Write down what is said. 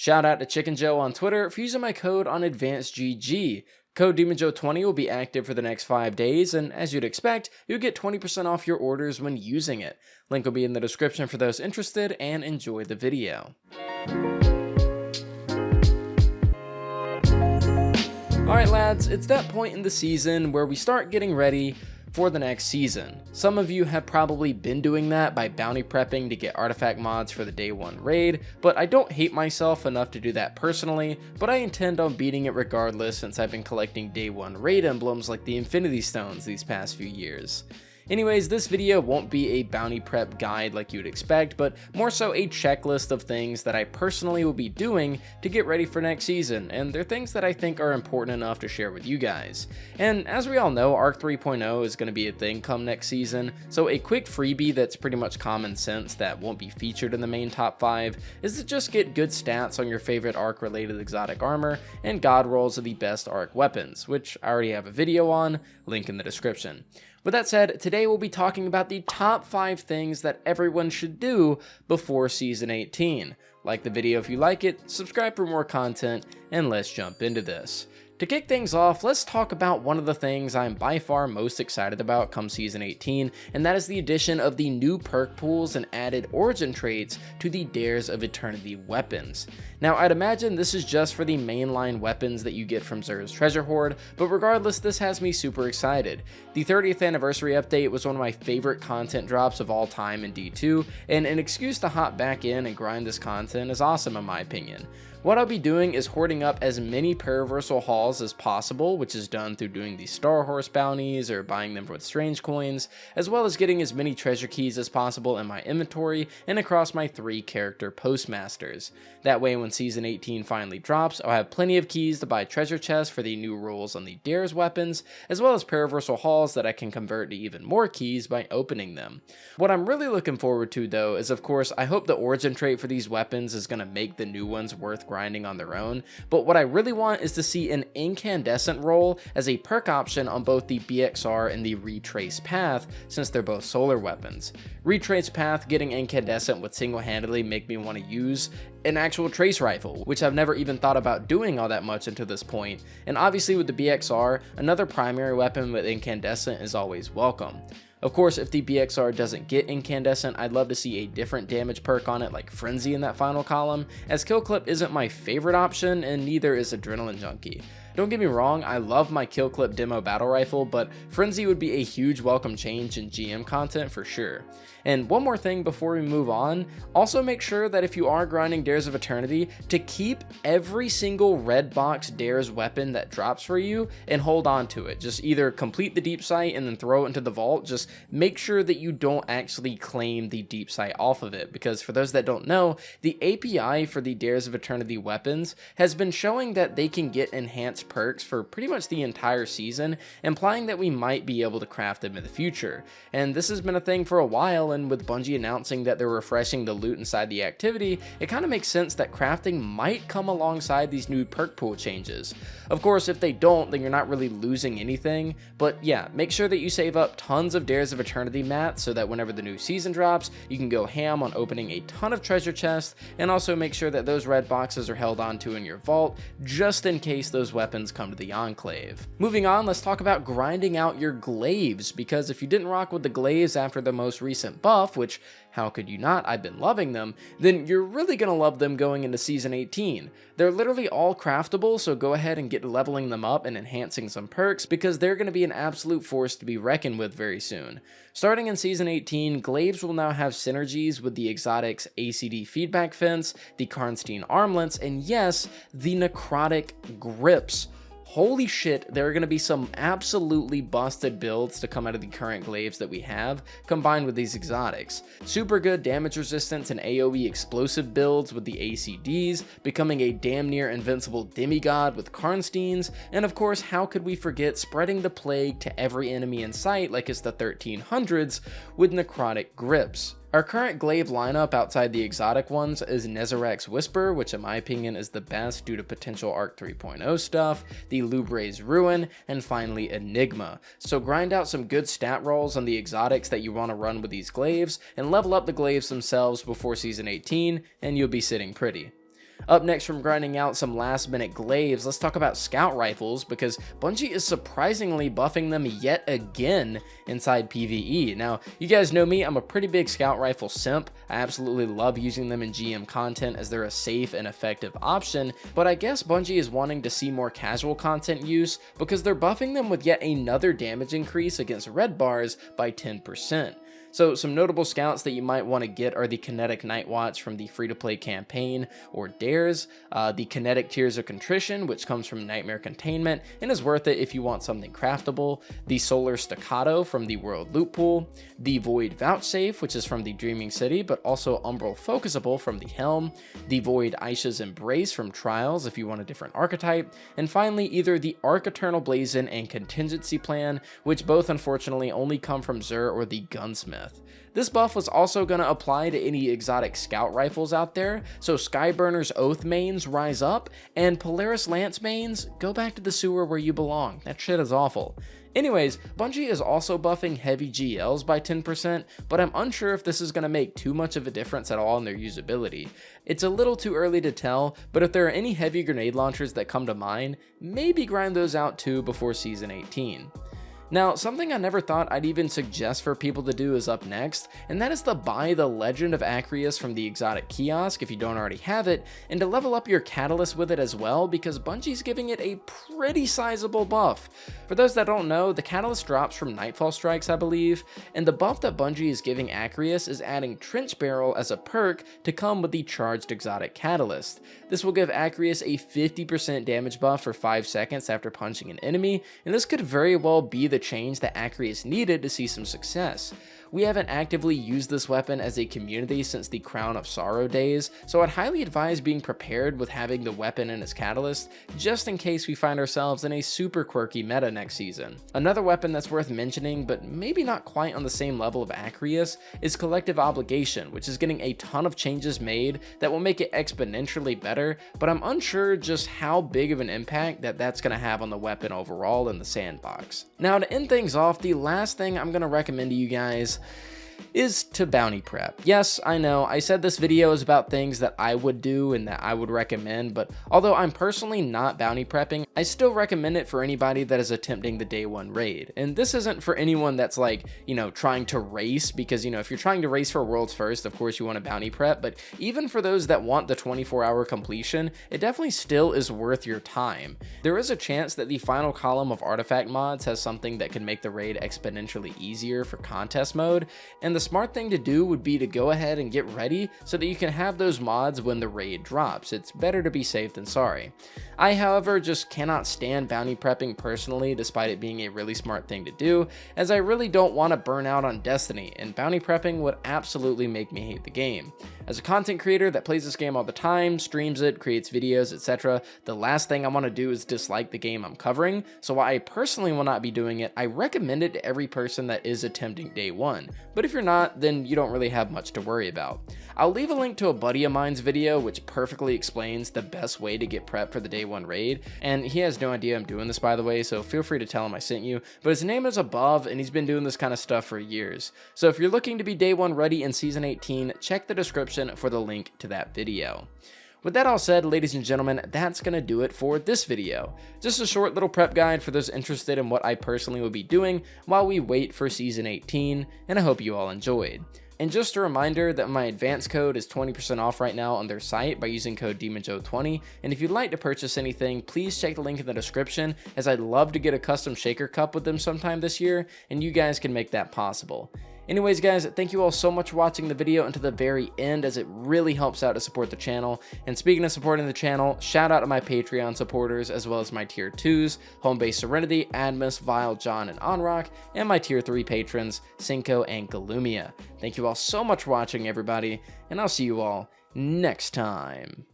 Shout out to 𝘁𝗵𝗄 on Twitter for using my code on Advanced GG. Code demonjoe20 will be active for the next 5 days, and as you'd expect, you'll get 20% off your orders when using it. Link will be in the description for those interested, and enjoy the video. Alright lads, it's that point in the season where we start getting ready for the next season. Some of you have probably been doing that by bounty prepping to get artifact mods for the day 1 raid, but I don't hate myself enough to do that personally, but I intend on beating it regardless since I've been collecting day 1 raid emblems like the Infinity Stones these past few years. Anyways, this video won't be a bounty prep guide like you would expect, but more so a checklist of things that I personally will be doing to get ready for next season, and they're things that I think are important enough to share with you guys. And as we all know, Arc 3.0 is going to be a thing come next season, so a quick freebie that's pretty much common sense that won't be featured in the main top 5 is to just get good stats on your favorite Arc related exotic armor and god rolls of the best Arc weapons, which I already have a video on, link in the description. With that said, today we'll be talking about the top 5 things that everyone should do before Season 18. Like the video if you like it, subscribe for more content, and let's jump into this. To kick things off, let's talk about one of the things I'm by far most excited about come Season 18, and that is the addition of the new perk pools and added origin traits to the 𝗍𝗓𝗍𝗓𝗍 weapons. Now, I'd imagine this is just for the mainline weapons that you get from Xûr's treasure hoard, but regardless, this has me super excited. The 30th anniversary update was one of my favorite content drops of all time in D2, and an excuse to hop back in and grind this content is awesome in my opinion. What I'll be doing is hoarding up as many Paraversal hauls as possible, which is done through doing the Star Horse bounties or buying them with strange coins, as well as getting as many treasure keys as possible in my inventory and across my 3 character postmasters. That way when Season 18 finally drops, I'll have plenty of keys to buy treasure chests for the new rules on the 𝗍𝗓𝗍𝗓 weapons, as well as Paraversal hauls that I can convert to even more keys by opening them. What I'm really looking forward to though is, of course, I hope the origin trait for these weapons is going to make the new ones worth grinding on their own, but what I really want is to see an incandescent roll as a perk option on both the BXR and the Retrace Path, since they're both solar weapons. Retrace Path getting incandescent would single-handedly make me want to use an actual trace rifle, which I've never even thought about doing all that much until this point, and obviously with the BXR, another primary weapon with incandescent is always welcome. Of course, if the BXR doesn't get incandescent, I'd love to see a different damage perk on it like Frenzy in that final column, as Kill Clip isn't my favorite option and neither is Adrenaline Junkie. Don't get me wrong, I love my Kill Clip demo battle rifle, but Frenzy would be a huge welcome change in GM content for sure. And one more thing before we move on, also make sure that if you are grinding 𝗍𝗓𝗍𝗓𝗍, to keep every single red box 𝗍's weapon that drops for you and hold on to it. Just either complete the deep sight and then throw it into the vault, just make sure that you don't actually claim the deep sight off of it, because for those that don't know, the API for the 𝗍𝗓𝗍𝗓𝗍 weapons has been showing that they can get enhanced perks for pretty much the entire season, implying that we might be able to craft them in the future. And this has been a thing for a while, and with Bungie announcing that they're refreshing the loot inside the activity, it kind of makes sense that crafting might come alongside these new perk pool changes. Of course, if they don't, then you're not really losing anything, but yeah, make sure that you save up tons of 𝗍𝗓𝗍𝗓𝗍 mats so that whenever the new season drops, you can go ham on opening a ton of treasure chests, and also make sure that those red boxes are held onto in your vault, just in case those weapons come to the Enclave. Moving on, let's talk about grinding out your Glaives, because if you didn't rock with the Glaives after the most recent buff, which how could you not, I've been loving them, then you're really gonna love them going into Season 18. They're literally all craftable, so go ahead and get leveling them up and enhancing some perks, because they're gonna be an absolute force to be reckoned with very soon. Starting in Season 18, Glaives will now have synergies with the exotics ACD Feedback Fence, the Karnstein Armlets, and yes, the Necrotic Grips. Holy shit, there are going to be some absolutely busted builds to come out of the current Glaives that we have, combined with these exotics. Super good damage resistance and AoE explosive builds with the ACDs, becoming a damn near invincible demigod with Karnsteins, and of course, how could we forget spreading the plague to every enemy in sight like it's the 1300s with Necrotic Grips. Our current Glaive lineup outside the exotic ones is Nezarec's Whisper, which in my opinion is the best due to potential Arc 3.0 stuff, the Lubre's Ruin, and finally Enigma. So grind out some good stat rolls on the exotics that you want to run with these Glaives, and level up the Glaives themselves before Season 18, and you'll be sitting pretty. Up next, from grinding out some last minute glaives, let's talk about scout rifles, because Bungie is surprisingly buffing them yet again inside PvE. Now, you guys know me, I'm a pretty big scout rifle simp. I absolutely love using them in GM content as they're a safe and effective option, but I guess Bungie is wanting to see more casual content use because they're buffing them with yet another damage increase against red bars by 10%. So some notable scouts that you might want to get are the Kinetic Night Watch from the free-to-play campaign or dares, the Kinetic Tears of Contrition, which comes from Nightmare Containment and is worth it if you want something craftable, the Solar Staccato from the World Loot Pool, the 𝗿𝗡𝗡𝗍𝒂, which is from the Dreaming City but also 𝗨𝗏𝗱𝗃𝗍𝒂 from the Helm, the 𝗁𝗏𝗖𝗍𝒂'𝗔𝗡 Embrace from Trials if you want a different archetype, and finally either the 𝗪𝒪𝗏𝗡𝗚𝗡𝗡𝗏 and Contingency Plan, which both unfortunately only come from 𝗔𝗕 or the Gunsmith. This buff was also going to apply to any exotic scout rifles out there, so Skyburner's Oath mains rise up, and Polaris Lance mains go back to the sewer where you belong. That shit is awful. Anyways, Bungie is also buffing heavy GLs by 10%, but I'm unsure if this is going to make too much of a difference at all in their usability. It's a little too early to tell, but if there are any heavy grenade launchers that come to mind, maybe grind those out too before Season 18. Now, something I never thought I'd even suggest for people to do is up next, and that is to buy the Legend of Acrius from the Exotic Kiosk if you don't already have it, and to level up your Catalyst with it as well, because Bungie's giving it a pretty sizable buff. For those that don't know, the Catalyst drops from Nightfall Strikes, I believe, and the buff that Bungie is giving Acrius is adding Trench Barrel as a perk to come with the Charged Exotic Catalyst. This will give Acrius a 50% damage buff for 5 seconds after punching an enemy, and this could very well be the change that Acrius needed to see some success. We haven't actively used this weapon as a community since the Crown of Sorrow days, so I'd highly advise being prepared with having the weapon and its catalyst, just in case we find ourselves in a super quirky meta next season. Another weapon that's worth mentioning, but maybe not quite on the same level of Acrius, is Collective Obligation, which is getting a ton of changes made that will make it exponentially better, but I'm unsure just how big of an impact that's going to have on the weapon overall in the sandbox. Now, to end things off, the last thing I'm going to recommend to you guys is to bounty prep. Yes, I know, I said this video is about things that I would do and that I would recommend, but although I'm personally not bounty prepping, I still recommend it for anybody that is attempting the day one raid. And this isn't for anyone that's like, you know, trying to race, because, you know, if you're trying to race for world's first, of course you want to bounty prep, but even for those that want the 24-hour completion, it definitely still is worth your time. There is a chance that the final column of artifact mods has something that can make the raid exponentially easier for contest mode, and the smart thing to do would be to go ahead and get ready so that you can have those mods when the raid drops. It's better to be safe than sorry. I, however, just cannot stand bounty prepping personally, despite it being a really smart thing to do, as I really don't want to burn out on Destiny, and bounty prepping would absolutely make me hate the game. As a content creator that plays this game all the time, streams it, creates videos, etc., the last thing I want to do is dislike the game I'm covering, so while I personally will not be doing it, I recommend it to every person that is attempting day one. But if you're not, then you don't really have much to worry about. I'll leave a link to a buddy of mine's video which perfectly explains the best way to get prepped for the day one raid, and he has no idea I'm doing this, by the way, so feel free to tell him I sent you, but his name is 𝗏𝗏 and he's been doing this kind of stuff for years. So if you're looking to be day one ready in season 18, check the description for the link to that video. With that all said, ladies and gentlemen, that's going to do it for this video. Just a short little prep guide for those interested in what I personally will be doing while we wait for Season 18, and I hope you all enjoyed. And just a reminder that my advanced code is 20% off right now on their site by using code demonjoefrance, and if you'd like to purchase anything, please check the link in the description, as I'd love to get a custom shaker cup with them sometime this year, and you guys can make that possible. Anyways guys, thank you all so much for watching the video until the very end, as it really helps out to support the channel. And speaking of supporting the channel, shout out to my Patreon supporters, as well as my tier 2s, Homebase Serenity, Admus, Vile, John, and Onrock, and my tier 3 patrons, 𝘁𝗵𝗄 and 𝗁𝗠𝗎𝗓𝗍. Thank you all so much for watching, everybody, and I'll see you all next time.